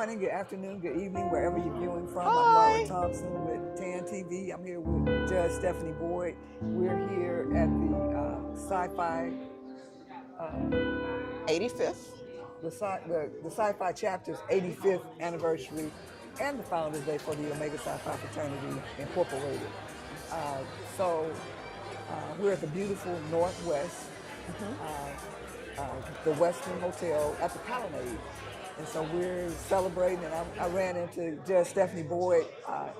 morning, good afternoon, good evening, wherever you're viewing from. I'm Hi. Laura Thompson with TAN TV. I'm here with Judge Stephanie Boyd. We're here at the Sci-Fi, 85th. the Sci-Fi Chapter's 85th anniversary and the Founders Day for the Omega Sci-Fi Fraternity Incorporated. So we're at the beautiful Northwest, the Western Hotel at the Colonnade. And so we're celebrating, and I ran into Judge Stephanie Boyd,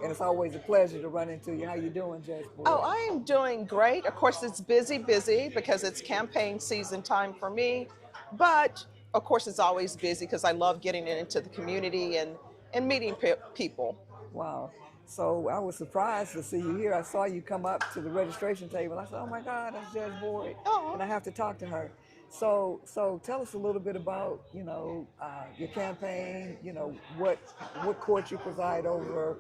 and it's always a pleasure to run into you. How you doing, Judge Boyd? Oh, I am doing great. Of course, it's busy because it's campaign season time for me. But of course, it's always busy because I love getting into the community and meeting people. Wow. So I was surprised to see you here. I saw you come up to the registration table. I said, oh my God, that's Judge Boyd. Oh. And I have to talk to her. So tell us a little bit about, your campaign, what court you preside over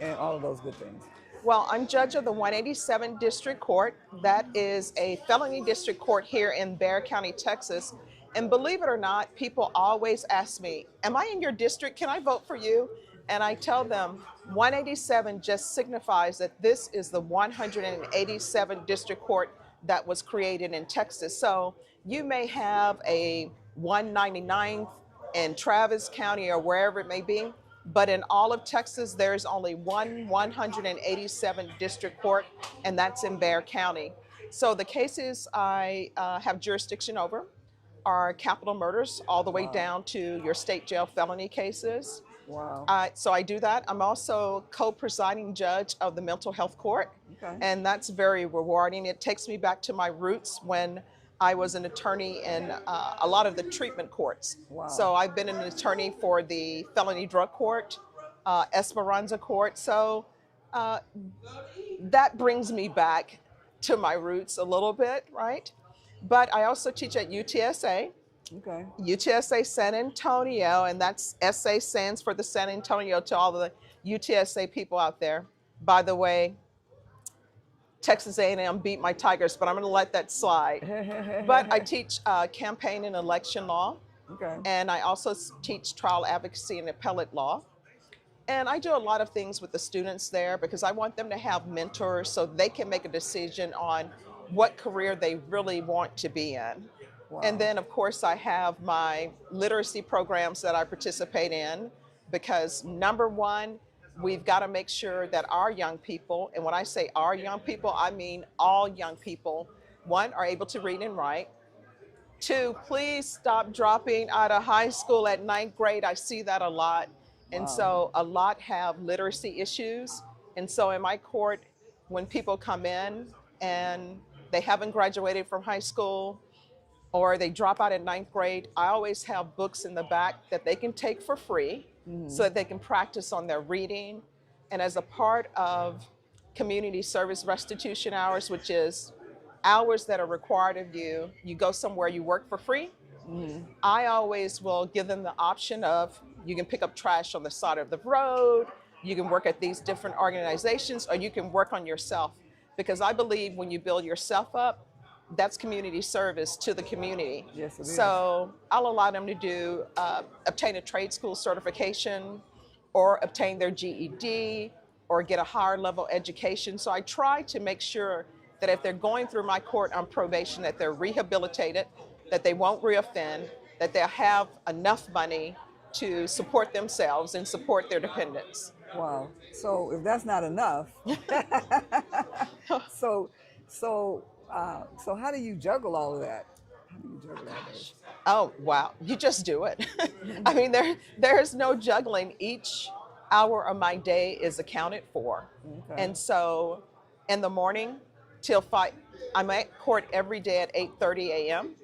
and all of those good things. Well, I'm judge of the 187 District Court. That is a felony district court here in Bexar County, Texas. And believe it or not, people always ask me, am I in your district? Can I vote for you? And I tell them 187 just signifies that this is the 187th District Court that was created in Texas. So you may have a 199th in Travis County or wherever it may be, but in all of Texas, there's only one 187th District Court, and that's in Bexar County. So the cases I have jurisdiction over are capital murders all the way down to your state jail felony cases. Wow. So I do that. I'm also co-presiding judge of the mental health court, and that's very rewarding. It takes me back to my roots when I was an attorney in a lot of the treatment courts. Wow. So I've been an attorney for the felony drug court, Esperanza court. So that brings me back to my roots a little bit, right? But I also teach at UTSA. Okay. UTSA San Antonio, and that's SA stands for the San Antonio to all the UTSA people out there. By the way, Texas A&M beat my Tigers, but I'm going to let that slide. But I teach campaign and election law, and I also teach trial advocacy and appellate law. And I do a lot of things with the students there because I want them to have mentors so they can make a decision on what career they really want to be in. Wow. And then, of course, I have my literacy programs that I participate in because, number one, we've got to make sure that our young people, and when I say our young people, I mean all young people, one, are able to read and write. Two, please stop dropping out of high school at 9th grade. I see that a lot. And so a lot have literacy issues. And so in my court, when people come in and they haven't graduated from high school, or they drop out at 9th grade, I always have books in the back that they can take for free so that they can practice on their reading. And as a part of community service restitution hours, which is hours that are required of you, you go somewhere, you work for free. I always will give them the option of, you can pick up trash on the side of the road, you can work at these different organizations, or you can work on yourself. Because I believe when you build yourself up, that's community service to the community. Yes, it is. So I'll allow them to do obtain a trade school certification or obtain their GED or get a higher level education. So I try to make sure that if they're going through my court on probation, that they're rehabilitated, that they won't reoffend, that they'll have enough money to support themselves and support their dependents. Wow. So if that's not enough, so how do you juggle all of that? How do you juggle all that? Oh, wow. You just do it. I mean, there's no juggling. Each hour of my day is accounted for. And so in the morning till 5, I'm at court every day at 8:30 a.m.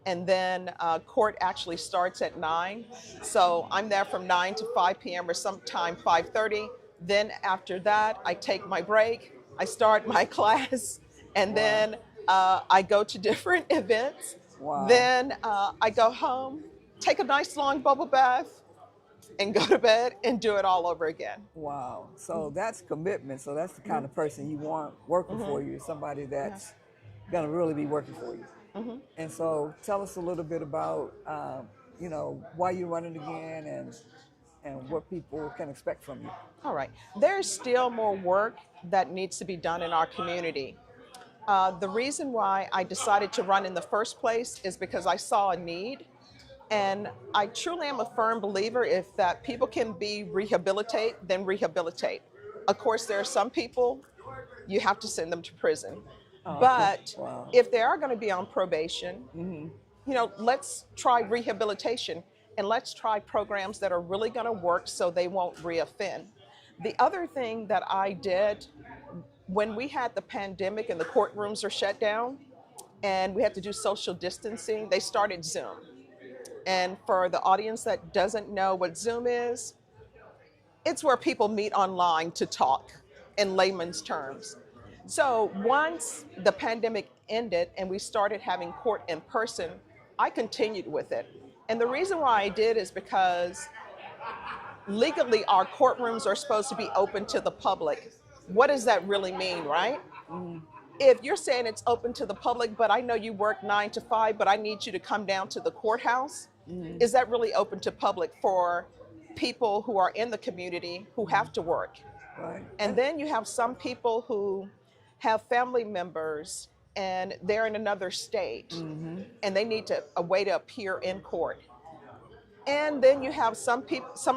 And then court actually starts at 9. So I'm there from 9 to 5 p.m. or sometime 5:30. Then after that, I take my break. I start my class. And then I go to different events. Then I go home, take a nice long bubble bath, and go to bed and do it all over again. Wow. So that's commitment. So that's the kind of person you want working for you, somebody that's going to really be working for you. And so tell us a little bit about, why you're running again and and what people can expect from you. All right. There's still more work that needs to be done in our community. The reason why I decided to run in the first place is because I saw a need. And I truly am a firm believer if that people can be rehabilitated, then rehabilitate. Of course, there are some people you have to send them to prison. But Wow. if they are going to be on probation, let's try rehabilitation and let's try programs that are really going to work so they won't reoffend. The other thing that I did when we had the pandemic and the courtrooms are shut down and we had to do social distancing, they started Zoom. And for the audience that doesn't know what Zoom is, it's where people meet online to talk in layman's terms. So once the pandemic ended and we started having court in person, I continued with it. And the reason why I did is because legally our courtrooms are supposed to be open to the public. What does that really mean, right? If you're saying it's open to the public, but I know you work 9 to 5, but I need you to come down to the courthouse, is that really open to public for people who are in the community who have to work? Right. And then you have some people who have family members and they're in another state and they need a way to appear in court. And then you have some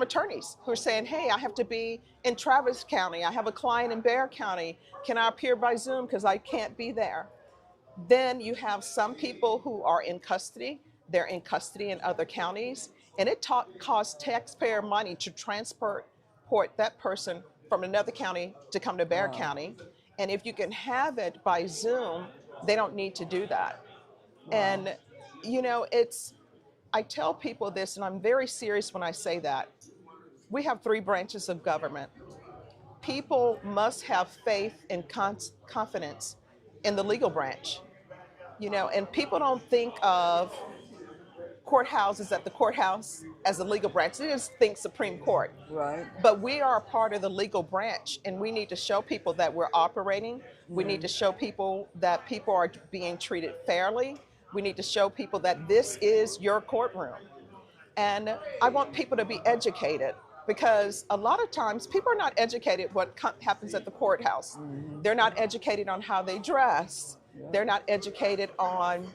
attorneys who are saying, hey, I have to be in Travis County. I have a client in Bexar County. Can I appear by Zoom because I can't be there? Then you have some people who are in custody. They're in custody in other counties. And it costs taxpayer money to transport that person from another county to come to Bexar County. And if you can have it by Zoom, they don't need to do that. And, I tell people this, and I'm very serious when I say that. We have 3 branches of government. People must have faith and confidence in the legal branch, and people don't think of courthouses at the courthouse as the legal branch. They just think Supreme Court. Right. But we are a part of the legal branch, and we need to show people that we're operating. We need to show people that people are being treated fairly. We need to show people that this is your courtroom. And I want people to be educated because a lot of times people are not educated what happens at the courthouse. They're not educated on how they dress. They're not educated on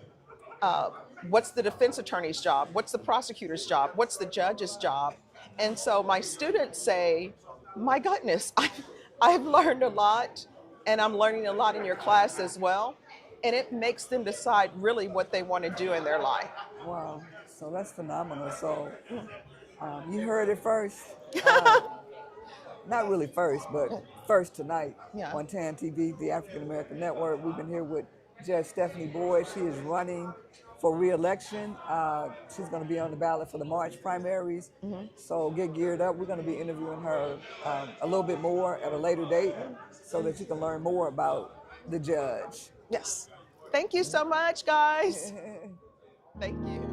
what's the defense attorney's job, what's the prosecutor's job, what's the judge's job. And so my students say, my goodness, I've learned a lot, and I'm learning a lot in your class as well. And it makes them decide really what they want to do in their life. Wow. So that's phenomenal. So you heard it first. Not really first, but first tonight on TAN TV, the African American Network. We've been here with Judge Stephanie Boyd. She is running for re-election. She's going to be on the ballot for the March primaries. So get geared up. We're going to be interviewing her a little bit more at a later date so that you can learn more about the judge. Yes. Thank you so much, guys. Thank you.